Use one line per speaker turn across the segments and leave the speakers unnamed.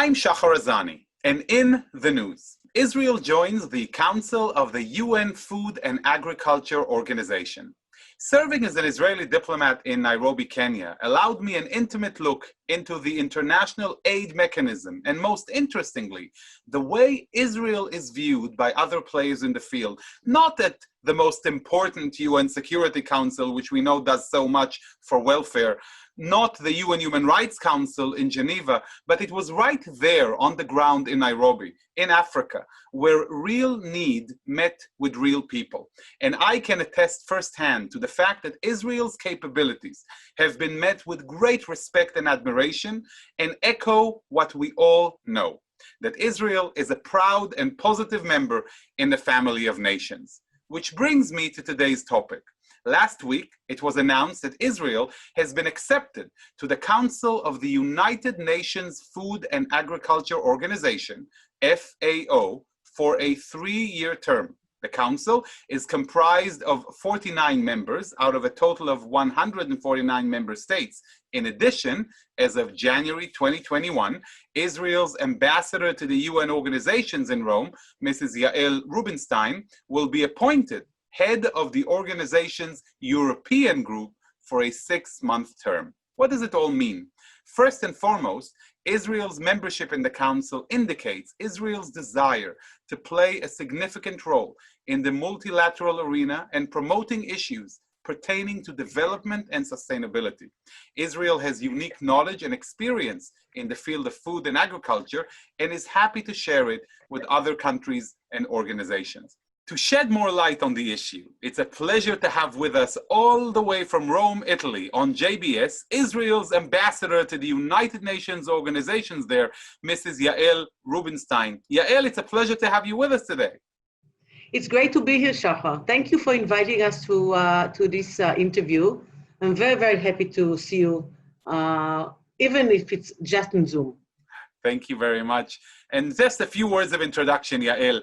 I'm Shahar Azani, and in the news, Israel joins the Council of the UN Food and Agriculture Organization. Serving as an Israeli diplomat in Nairobi, Kenya, allowed me an intimate look into the international aid mechanism, and most interestingly, the way Israel is viewed by other players in the field, not at the most important UN Security Council, which we know does so much for welfare, not the UN Human Rights Council in Geneva, but it was right there on the ground in Nairobi, in Africa, where real need met with real people. And I can attest firsthand to the fact that Israel's capabilities have been met with great respect and admiration, and echo what we all know, that Israel is a proud and positive member in the family of nations. Which brings me to today's topic. Last week, it was announced that Israel has been accepted to the Council of the United Nations Food and Agriculture Organization, FAO, for a 3-year term. The Council is comprised of 49 members out of a total of 149 member states. In addition, as of January 2021, Israel's ambassador to the UN organizations in Rome, Mrs. Yael Rubinstein, will be appointed head of the organization's European group for a 6-month term. What does it all mean? First and foremost, Israel's membership in the Council indicates Israel's desire to play a significant role in the multilateral arena and promoting issues pertaining to development and sustainability. Israel has unique knowledge and experience in the field of food and agriculture and is happy to share it with other countries and organizations. To shed more light on the issue, it's a pleasure to have with us all the way from Rome, Italy, on JBS, Israel's ambassador to the United Nations organizations there, Mrs. Yael Rubinstein. Yael, it's a pleasure to have you with us today.
It's great to be here, Shahar. Thank you for inviting us to this interview. I'm very, very happy to see you, even if it's just on Zoom.
Thank you very much. And just a few words of introduction, Yael.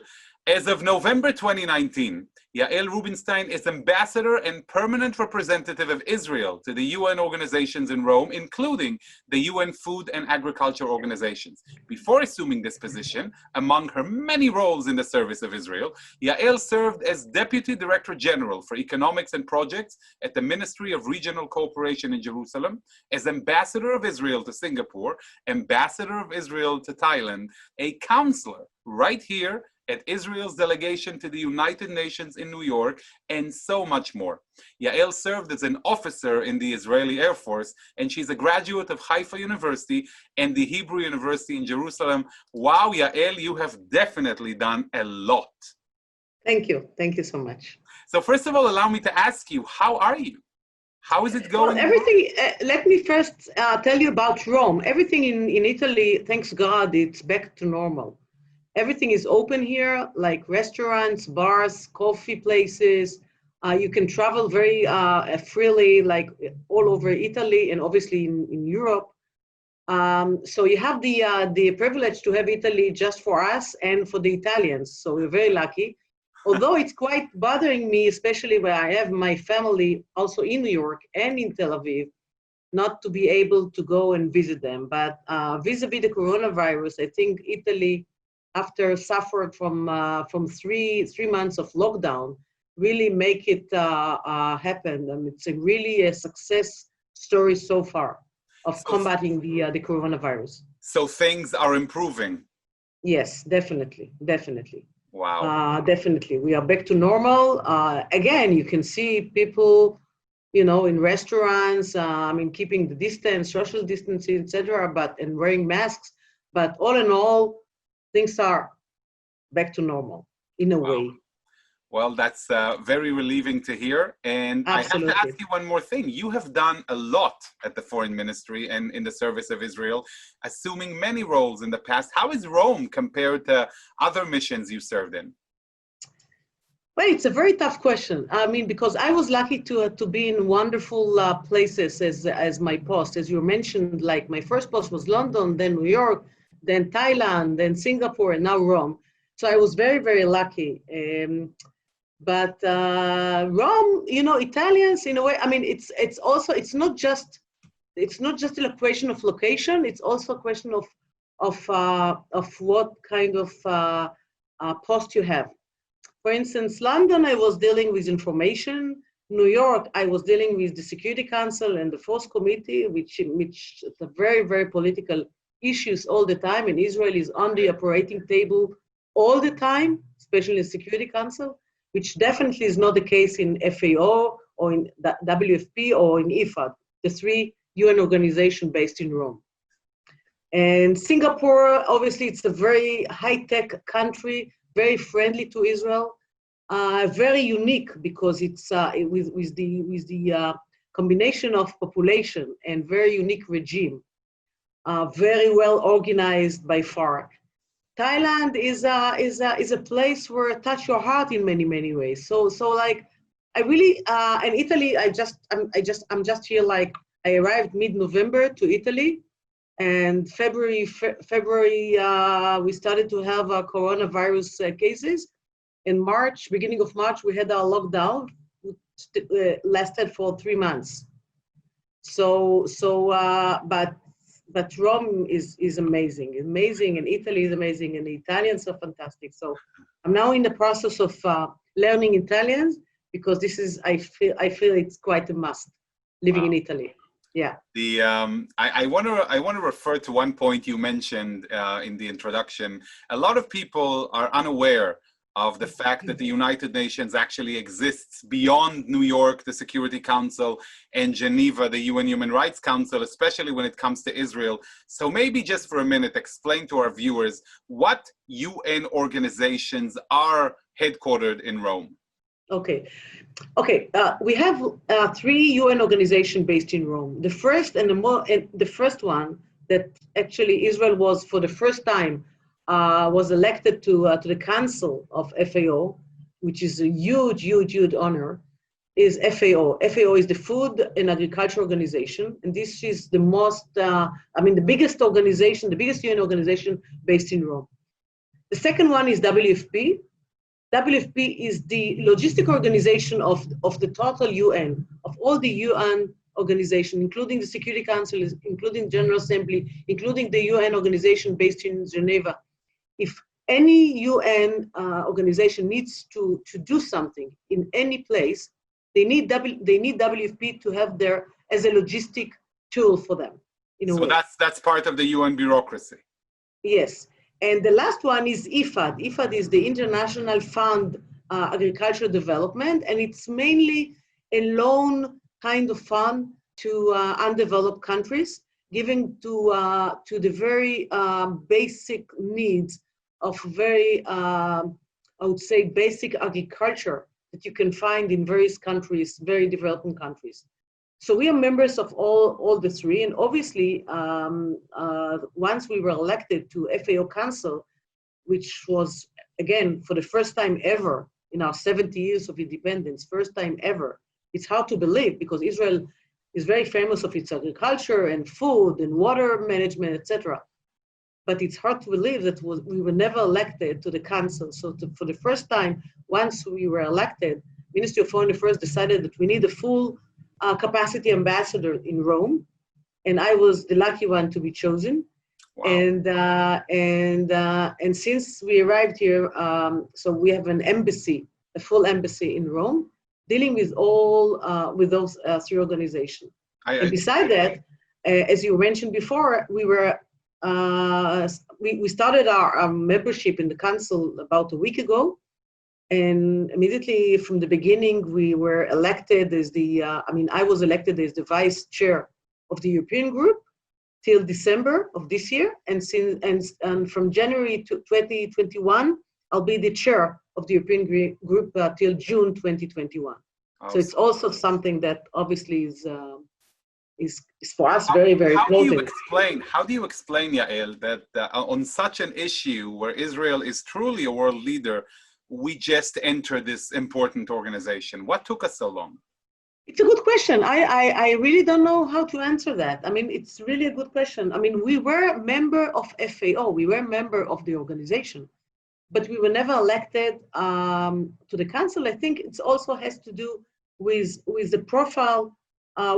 As of November 2019, Yael Rubinstein is ambassador and permanent representative of Israel to the UN organizations in Rome, including the UN Food and Agriculture Organizations. Before assuming this position, among her many roles in the service of Israel, Yael served as Deputy Director General for Economics and Projects at the Ministry of Regional Cooperation in Jerusalem, as Ambassador of Israel to Singapore, Ambassador of Israel to Thailand, a counselor right here at Israel's delegation to the United Nations in New York, and so much more. Yael served as an officer in the Israeli Air Force, and she's a graduate of Haifa University and the Hebrew University in Jerusalem. Wow, Yael, you have definitely done a lot.
Thank you. Thank you so much.
So first of all, allow me to ask you, how are you? How is it going?
Well, everything, let me first tell you about Rome. Everything in Italy, thanks God, it's back to normal. Everything is open here, like restaurants, bars, coffee places. You can travel very freely, like all over Italy and obviously in Europe. So you have the privilege to have Italy just for us and for the Italians. So we're very lucky. Although it's quite bothering me, especially where I have my family also in New York and in Tel Aviv, not to be able to go and visit them. But vis-a-vis the coronavirus, I think Italy, after suffered from three months of lockdown, really make it happen. And it's really a success story so far of combating the coronavirus.
So things are improving.
Yes, definitely.
Wow.
Definitely. We are back to normal. Again, you can see people, in restaurants, keeping the distance, social distancing, etc., and wearing masks. But all in all, things are back to normal in a way.
Well, that's very relieving to hear. And
Absolutely.
I have to ask you one more thing. You have done a lot at the Foreign Ministry and in the service of Israel, assuming many roles in the past. How is Rome compared to other missions you served in?
Well, it's a very tough question. Because I was lucky to be in wonderful places as my post. As you mentioned, like my first post was London, then New York, then Thailand, then Singapore, and now Rome. So I was very, very lucky. But Rome, Italians, in a way, it's not just a question of location. It's also a question of of what kind of post you have. For instance, London, I was dealing with information. New York, I was dealing with the Security Council and the Force Committee, which are very, very political issues all the time. And Israel is on the operating table all the time, especially in the Security Council, which definitely is not the case in FAO or in WFP or in IFAD, the three UN organizations based in Rome. And Singapore, obviously, it's a very high-tech country, very friendly to Israel, very unique because it's with the combination of population and very unique regime, very well organized by far. Thailand is a place where touch your heart in many ways. So like I really and Italy, I'm just here like I arrived mid-November to Italy. And February, we started to have coronavirus cases. In March, beginning of March, we had our lockdown, which lasted for 3 months. But Rome is amazing, and Italy is amazing, and the Italians are fantastic. So I'm now in the process of learning Italian because this is I feel it's quite a must living in Italy. Yeah.
I want to refer to one point you mentioned in the introduction. A lot of people are unaware of the fact that the United Nations actually exists beyond New York, the Security Council, and Geneva, the UN Human Rights Council, especially when it comes to Israel. So maybe just for a minute, explain to our viewers what UN organizations are headquartered in Rome.
Okay. We have 3 UN organizations based in Rome. The first the first one that actually Israel was for the first time was elected to the Council of FAO, which is a huge honor, is FAO. FAO is the Food and Agriculture Organization, and this is the most, the biggest organization, the biggest UN organization based in Rome. The second one is WFP. WFP is the logistic organization of the total UN, of all the UN organizations, including the Security Council, including General Assembly, including the UN organization based in Geneva. If any UN organization needs to do something in any place, they need WFP to have there as a logistic tool for them.
So that's part of the UN bureaucracy.
Yes. And the last one is IFAD. IFAD is the International Fund Agricultural Development, and it's mainly a loan kind of fund to undeveloped countries, giving to the very basic needs of very, I would say, basic agriculture that you can find in various countries, very developing countries. So we are members of all the 3, and obviously, once we were elected to FAO Council, which was, again, for the first time ever in our 70 years of independence, first time ever. It's hard to believe because Israel is very famous of its agriculture and food and water management, etc. But it's hard to believe that we were never elected to the council. So for the first time, once we were elected, Ministry of Foreign Affairs decided that we need a full capacity ambassador in Rome, and I was the lucky one to be chosen. Wow. And since we arrived here, so we have an embassy, a full embassy in Rome, dealing with all with those 3 organizations. And beside that, as you mentioned before, we were we started our membership in the council about a week ago. And immediately from the beginning, we were elected as I was elected as the vice chair of the European group till December of this year. And from January to 2021, I'll be the chair of the European group till June 2021. Awesome. So it's also something that obviously is for us very important.
How do you explain, Yael, that on such an issue where Israel is truly a world leader, we just entered this important organization? What took us so long?
It's a good question. I really don't know how to answer that. I mean, it's really a good question. I mean, we were a member of FAO. We were a member of the organization, but we were never elected to the council. I think it also has to do with the profile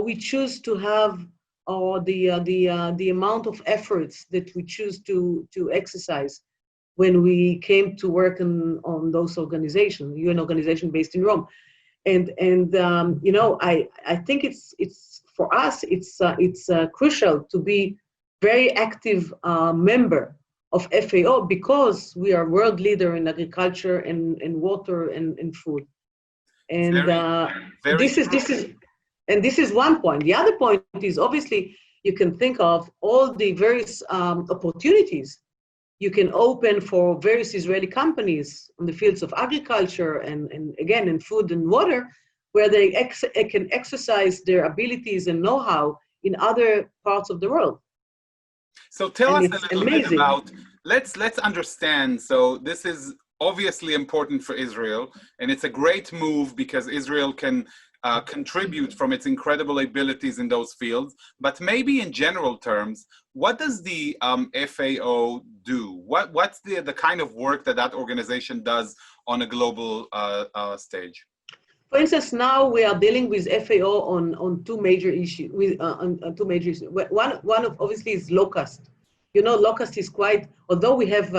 we choose to have or the amount of efforts that we choose to exercise when we came to work on those organizations, UN organization based in Rome. And you know, I think it's for us, it's crucial to be very active member of FAO because we are world leader in agriculture and water and food. And this is one point. The other point is obviously you can think of all the various opportunities you can open for various Israeli companies in the fields of agriculture and again in food and water, where they can exercise their abilities and know-how in other parts of the world.
So tell us a little bit about, let's understand, so this is obviously important for Israel, and it's a great move because Israel can contribute from its incredible abilities in those fields, but maybe in general terms, what does the FAO do? What's the kind of work that organization does on a global stage?
For instance, now we are dealing with FAO on two major issues. On two major issues. One of obviously is locust. You know, locust is quite. Although we have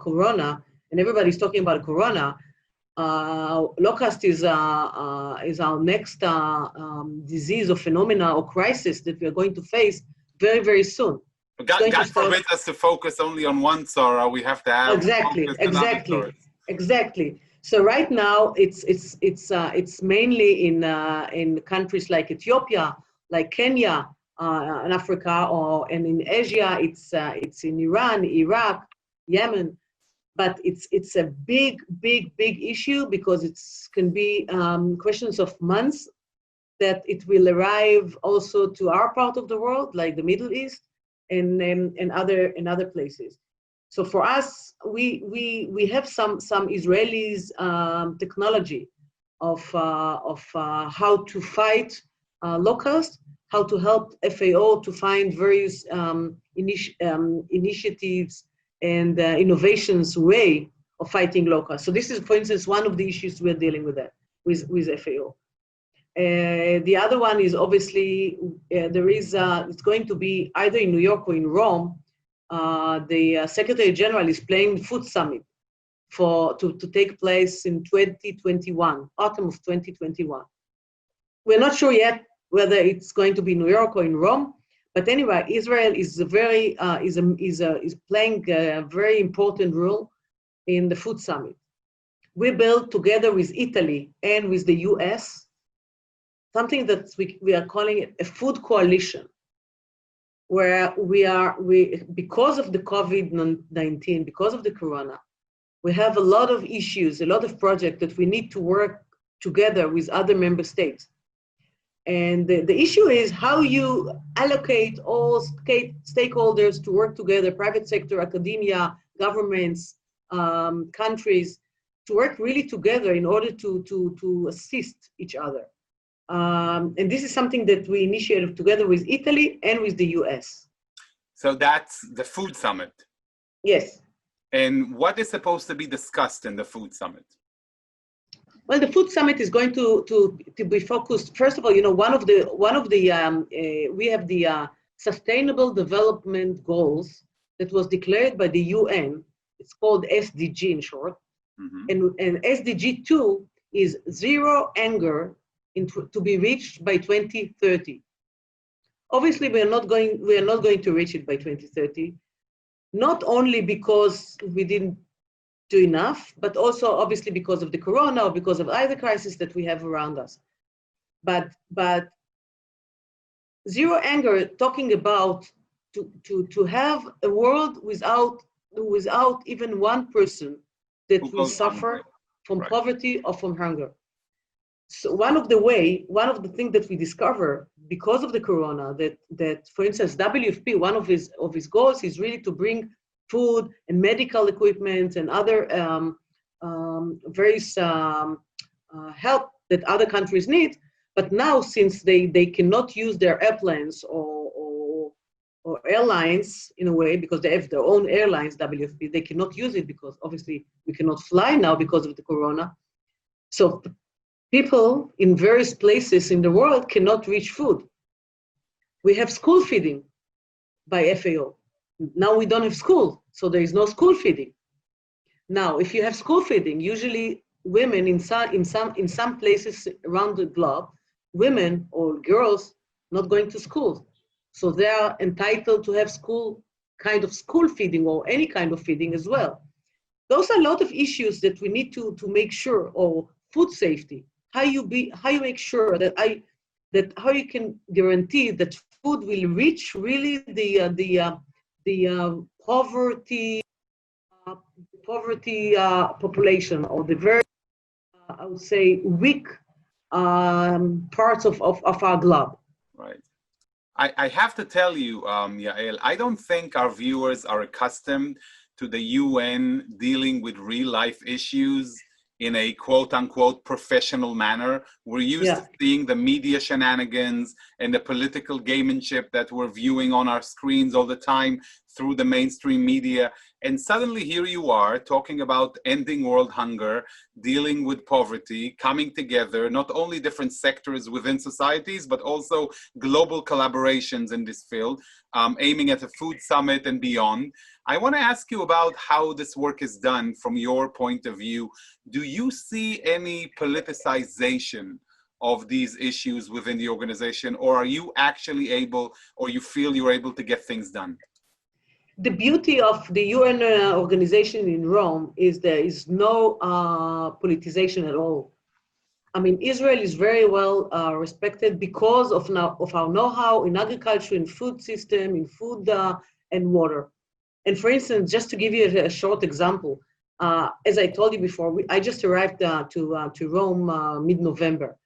corona and everybody's talking about corona, locust is our next disease or phenomena or crisis that we are going to face very, very soon.
God forbid us to focus only on one sorrow. We have to have
exactly. So right now it's mainly in countries like Ethiopia, like Kenya, in Africa, and in Asia it's in Iran, Iraq, Yemen. But it's a big issue because it can be questions of months that it will arrive also to our part of the world, like the Middle East and other places. So for us, we have some Israelis technology of how to fight locusts, how to help FAO to find various initiatives and innovations way of fighting locusts. So this is, for instance, one of the issues we're dealing with with FAO. The other one is obviously it's going to be either in New York or in Rome. The Secretary General is planning the Food Summit to take place in 2021, autumn of 2021. We're not sure yet whether it's going to be New York or in Rome, but anyway, Israel is playing a very important role in the Food Summit. We built together with Italy and with the US something that we are calling it a food coalition, where we because of the COVID-19, because of the corona, we have a lot of issues, a lot of projects that we need to work together with other member states. And the issue is how you allocate all stakeholders to work together, private sector, academia, governments, countries, to work really together in order to assist each other. And this is something that we initiated together with Italy and with the US.
So that's the Food Summit?
Yes.
And what is supposed to be discussed in the Food Summit?
Well, the Food Summit is going to be focused, first of all, you know, we have the Sustainable Development Goals that was declared by the UN. It's called SDG in short. Mm-hmm. And SDG 2 is zero anger to be reached by 2030. Obviously, we are not going to reach it by 2030, not only because we didn't do enough, but also obviously because of the corona or because of other crises that we have around us. But zero anger, talking about to have a world without even one person that will suffer from poverty or from hunger. So one of the things that we discover because of the corona, that for instance, WFP, one of his goals is really to bring food and medical equipment and other various help that other countries need. But now, since they cannot use their airplanes or airlines in a way, because they have their own airlines, WFP, they cannot use it because obviously we cannot fly now because of the corona. So people in various places in the world cannot reach food. We have school feeding by FAO. Now we don't have school, so there is no school feeding. Now, if you have school feeding, usually women in some places around the globe, women or girls not going to school. So they are entitled to have kind of school feeding or any kind of feeding as well. Those are a lot of issues that we need to make sure, or food safety. How you make sure that how you can guarantee that food will reach really the poverty population, or the very I would say weak parts of our globe.
Right. I have to tell you, Yael, I don't think our viewers are accustomed to the UN dealing with real life issues in a quote unquote professional manner. We're used to seeing the media shenanigans and the political gamemanship that we're viewing on our screens all the time through the mainstream media. And suddenly here you are talking about ending world hunger, dealing with poverty, coming together, not only different sectors within societies, but also global collaborations in this field, aiming at a food summit and beyond. I want to ask you about how this work is done from your point of view. Do you see any politicization of these issues within the organization, or are you actually able, or you feel you're able to get things done?
The beauty of the UN organization in Rome is there is no politicization at all. I mean, Israel is very well respected because of our know-how in agriculture, in food system, in food and water. And for instance, just to give you a short example, as I told you before, I just arrived to Rome mid-November.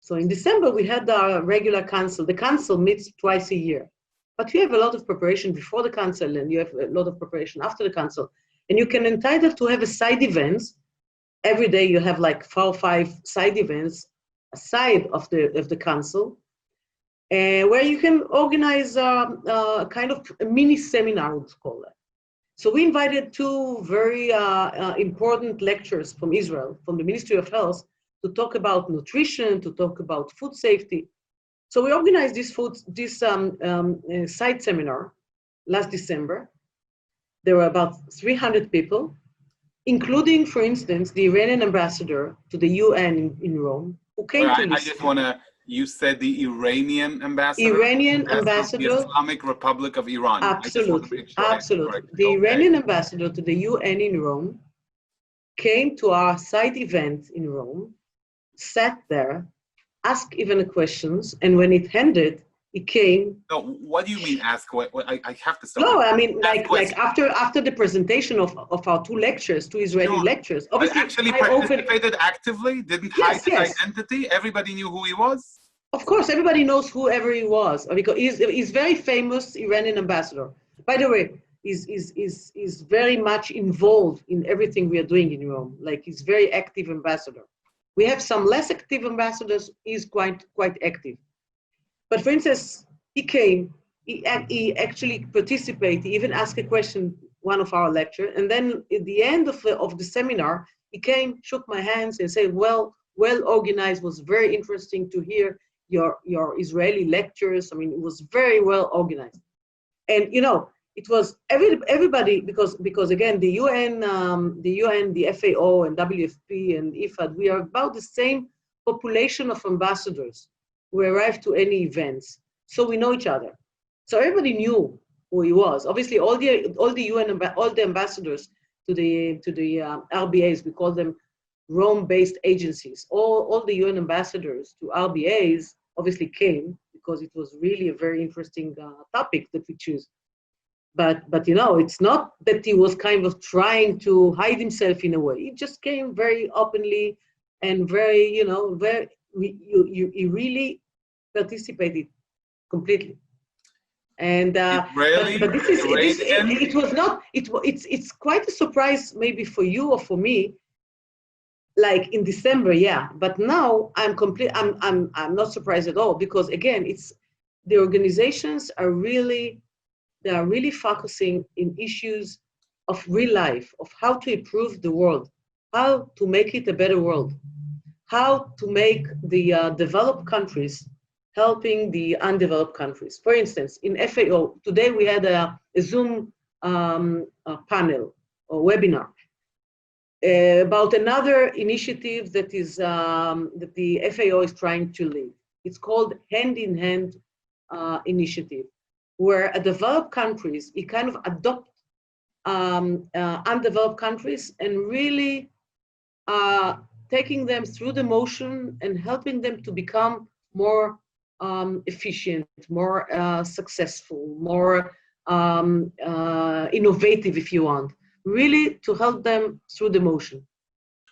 So in December, we had our regular council. The council meets twice a year. But you have a lot of preparation before the council, and you have a lot of preparation after the council. And you can entitle to have a side events. Every day you have like 4 or 5 side events aside of the council, where you can organize a kind of a mini seminar, let's call it. So we invited 2 very important lecturers from Israel, from the Ministry of Health, to talk about nutrition, to talk about food safety. So we organized this side seminar last December. There were about 300 people, including, for instance, the Iranian ambassador to the UN in Rome, who came to listen.
I just want to, you said the Iranian ambassador?
Iranian ambassador.
The Islamic Republic of Iran.
Absolutely, absolutely. The Iranian ambassador to the UN in Rome came to our side event in Rome, sat there, ask even questions, and when it ended, he came.
No, what do you mean ask? I have to stop.
No, I mean like after the presentation of our 2 lectures, 2 Israeli lectures. Obviously,
actually participated actively, didn't hide his identity. Everybody knew who he was.
Of course, everybody knows whoever he was, because he's very famous Iranian ambassador. By the way, is very much involved in everything we are doing in Rome. Like, he's very active ambassador. We have some less active ambassadors. He's quite active. But for instance, he came. He actually participated. He even asked a question one of our lecture, and then at the end of the seminar, he came, shook my hands, and said, "Well organized. Was very interesting to hear your Israeli lectures. I mean, it was very well organized." And it was everybody, because again, the UN, the FAO and WFP and IFAD, we are about the same population of ambassadors who arrive to any events, so we know each other. So everybody knew who he was. Obviously, all the UN, all the ambassadors to the RBAs, we call them Rome-based agencies. All the UN ambassadors to RBAs obviously came, because it was really a very interesting topic that we choose. But it's not that he was kind of trying to hide himself in a way. He just came very openly and very, he really participated completely. And but this is it was not it's quite a surprise maybe for you or for me, like in December, yeah. But now I'm not surprised at all, because again, the organizations are really focusing in issues of real life, of how to improve the world, how to make it a better world, how to make the developed countries helping the undeveloped countries. For instance, in FAO, today we had a Zoom a panel or webinar about another initiative that is that the FAO is trying to lead. It's called Hand in Hand initiative, where developed countries, it kind of adopt undeveloped countries and really taking them through the motion and helping them to become more efficient, more successful, more innovative, if you want, really to help them through the motion.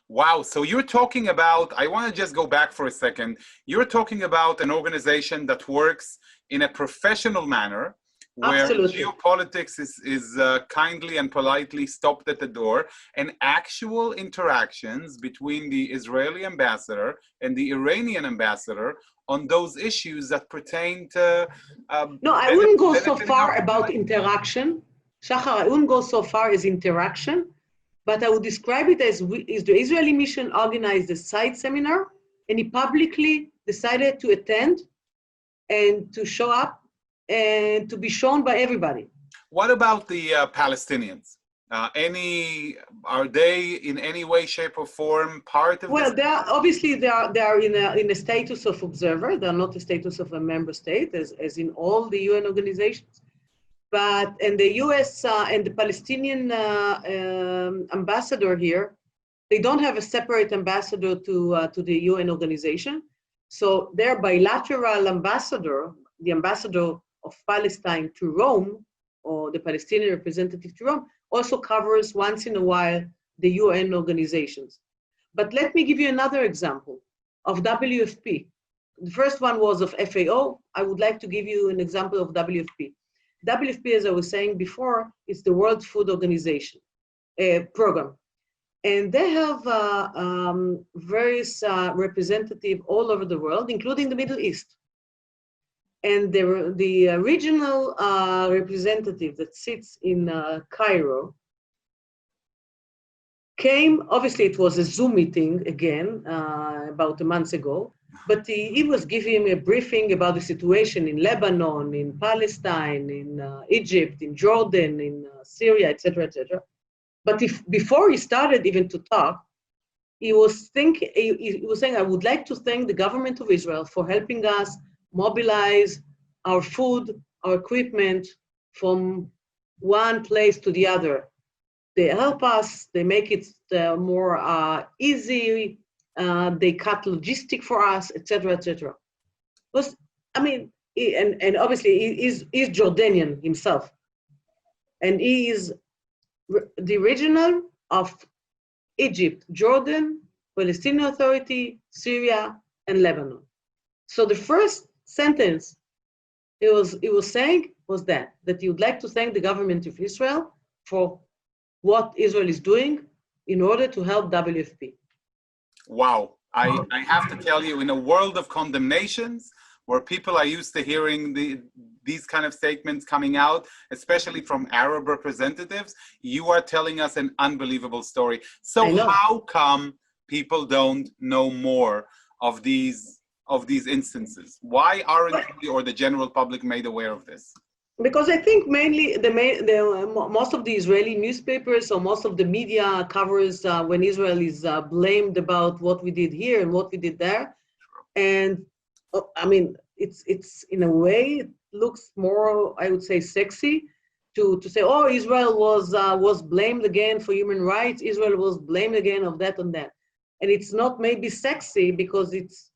Wow, so you're talking about, I want to just go back for a second. You're talking about an organization that works in a professional manner, where
Absolutely.
geopolitics is kindly and politely stopped at the door, and actual interactions between the Israeli ambassador and the Iranian ambassador on those issues that pertain to...
No, I wouldn't go so far about interaction. Shahar, I wouldn't go so far as interaction, but I would describe it as the Israeli mission organized a side seminar, and he publicly decided to attend and to show up and to be shown by everybody.
What about the Palestinians? Are they in any way, shape, or form part of
well,
this?
they are obviously they are in a status of observer. They are not a status of a member state, as in all the UN organizations. And the U.S. And the Palestinian ambassador here, they don't have a separate ambassador to the UN organization. So their bilateral ambassador, the ambassador of Palestine to Rome, or the Palestinian representative to Rome, also covers once in a while the UN organizations. But let me give you another example of WFP. The first one was of FAO. I would like to give you an example of WFP. WFP, as I was saying before, is the World Food Organization program. And they have various representatives all over the world, including the Middle East. And the regional representative that sits in Cairo came, obviously it was a Zoom meeting again, about a month ago, but he was giving a briefing about the situation in Lebanon, in Palestine, in Egypt, in Jordan, in Syria, etc., etc. But before he started even to talk, he was saying, I would like to thank the government of Israel for helping us mobilize our food, our equipment from one place to the other. They help us, they make it more easy, they cut logistic for us, etc., etc. And obviously he's Jordanian himself. And he is the regional of Egypt, Jordan, Palestinian Authority, Syria, and Lebanon. So the first sentence it was saying was that he would like to thank the government of Israel for what Israel is doing in order to help WFP.
Wow. I have to tell you, in a world of condemnations, where people are used to hearing these kind of statements coming out, especially from Arab representatives, you are telling us an unbelievable story. So how come people don't know more of these instances? Why aren't we or the general public made aware of this?
Because I think mainly most of the Israeli newspapers or most of the media covers when Israel is blamed about what we did here and what we did there. And I mean, it's in a way, it looks more, I would say, sexy to say, oh, Israel was blamed again for human rights. Israel was blamed again of that and that. And it's not maybe sexy because it's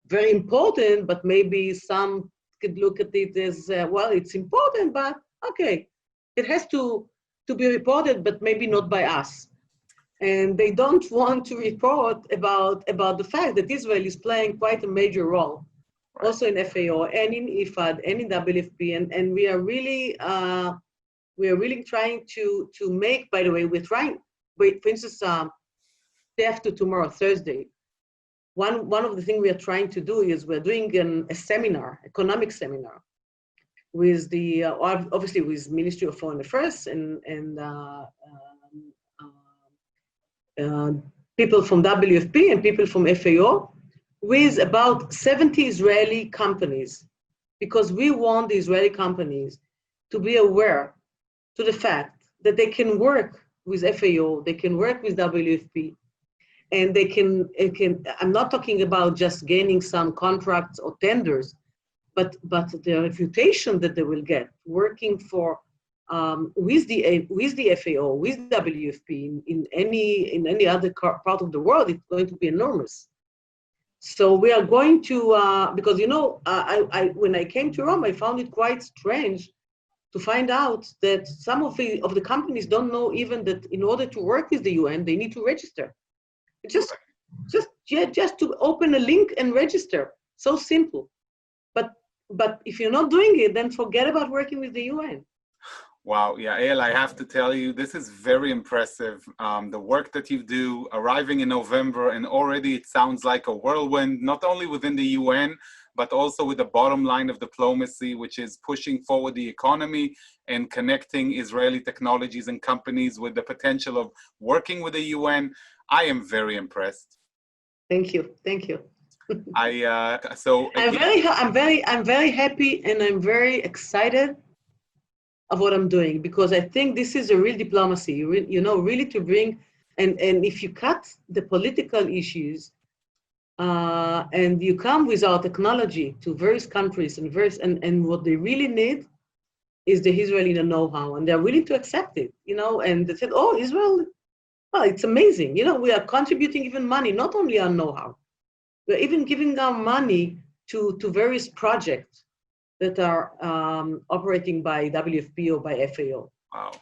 very important, but maybe some could look at it as, well, it's important, but okay, it has to be reported, but maybe not by us. And they don't want to report about the fact that Israel is playing quite a major role, right, also in FAO and in IFAD and in WFP. And we are really trying to make, by the way, for instance, day after tomorrow, Thursday, one of the things we are trying to do is we're doing a seminar, economic seminar, with obviously with Ministry of Foreign Affairs and people from WFP and people from FAO, with about 70 Israeli companies, because we want the Israeli companies to be aware to the fact that they can work with FAO, they can work with WFP, and I'm not talking about just gaining some contracts or tenders, but the reputation that they will get working for with the FAO, with WFP in any other part of the world, it's going to be enormous. So we are going to because when I came to Rome, I found it quite strange to find out that some of the companies don't know even that in order to work with the UN, they need to register. Just to open a link and register. So simple. But if you're not doing it, then forget about working with the UN.
Wow, Yael, I have to tell you, this is very impressive. The work that you do, arriving in November, and already it sounds like a whirlwind, not only within the UN, but also with the bottom line of diplomacy, which is pushing forward the economy and connecting Israeli technologies and companies with the potential of working with the UN. I am very impressed.
Thank you. I'm very happy and I'm very excited of what I'm doing, because I think this is a real diplomacy, really to bring, and if you cut the political issues and you come with our technology to various countries and what they really need is the Israeli know-how, and they're willing to accept it, and they said, oh, Israel, well, it's amazing. We are contributing even money, not only our know-how, we're even giving our money to various projects that are operating by WFP or by FAO.
Wow.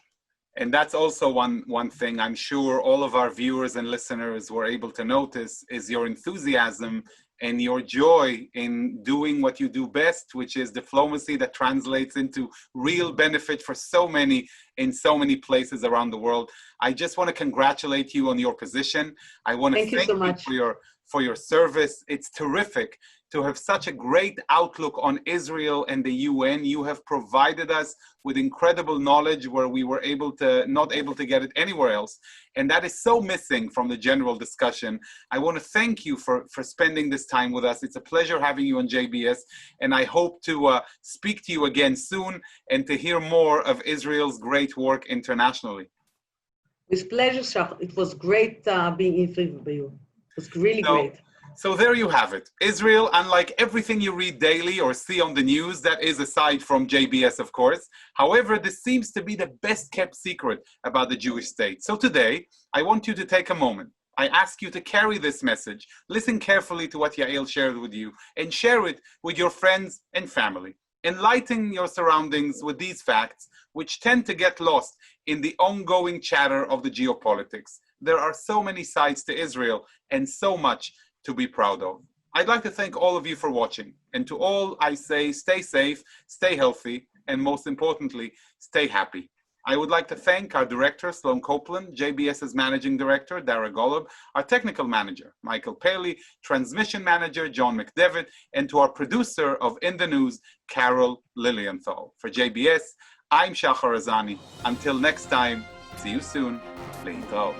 And that's also one thing I'm sure all of our viewers and listeners were able to notice is your enthusiasm and your joy in doing what you do best, which is diplomacy that translates into real benefit for so many in so many places around the world. I just want to congratulate you on your position. I want to thank you so much for your service. It's terrific to have such a great outlook on Israel and the UN. You have provided us with incredible knowledge where we were not able to get it anywhere else. And that is so missing from the general discussion. I want to thank you for spending this time with us. It's a pleasure having you on JBS. And I hope to speak to you again soon and to hear more of Israel's great work internationally.
With pleasure, Shahar. It was great being interviewed by you. It was really great.
So there you have it. Israel, unlike everything you read daily or see on the news, that is aside from JBS, of course. However, this seems to be the best kept secret about the Jewish state. So today, I want you to take a moment. I ask you to carry this message, listen carefully to what Yael shared with you, and share it with your friends and family. Enlighten your surroundings with these facts, which tend to get lost in the ongoing chatter of the geopolitics. There are so many sides to Israel and so much to be proud of. I'd like to thank all of you for watching. And to all, I say, stay safe, stay healthy, and most importantly, stay happy. I would like to thank our director, Sloan Copeland, JBS's managing director, Dara Golub, our technical manager, Michael Paley, transmission manager, John McDevitt, and to our producer of In the News, Carol Lilienthal. For JBS, I'm Shahar Azani. Until next time, see you soon. Leitov.